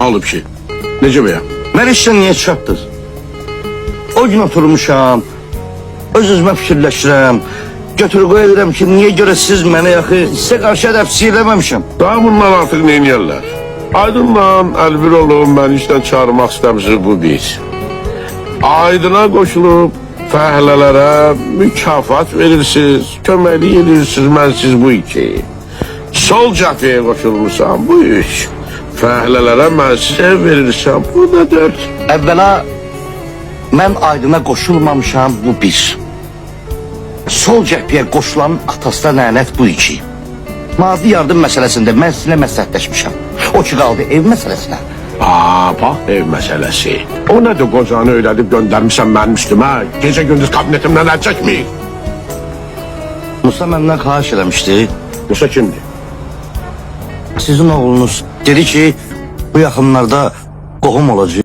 Alıb ki. Necə bəyəm? Mən işdən niyə çıxartdınız? O gün oturmuşam, öz-özümə fikirləşirəm, götürü qoy edirəm ki, niyə görə siz mənə yaxı sizə qarşı ədəbsiz eləməmişəm. Daha bundan artıq neyniyərlər? Aydınla əlbir olun, mən işdən çağırmaq istəmişsiniz bu bir. Aydına qoşulub fəhlələrə mükafat verirsiniz, köməklik edirsiniz, mən siz bu iki. Sol cəbhəyə qoşulmuşam, bu üç. Fəhlələrə mən sizə verirsəm, bu da dörd. Əvvəla, mən Aydına qoşulmamışam, bu bir. Sol cəbhəyə qoşulan atasına lənət bu iki. Maddi yardım məsələsində mən sizinlə məsləhətləşmişəm. O ki qaldı ev məsələsinə. Bax, ev məsələsi. O nədir qocanı öyrədib göndərmişəm mənim üstümə? Gecə-gündüz kabinetimdən əl çəkməyik. Musa məndən xahiş eləmişdi. Musa kimdir? Sizin oğlunuz dedi ki, bu yaxınlarda qohum olacaq.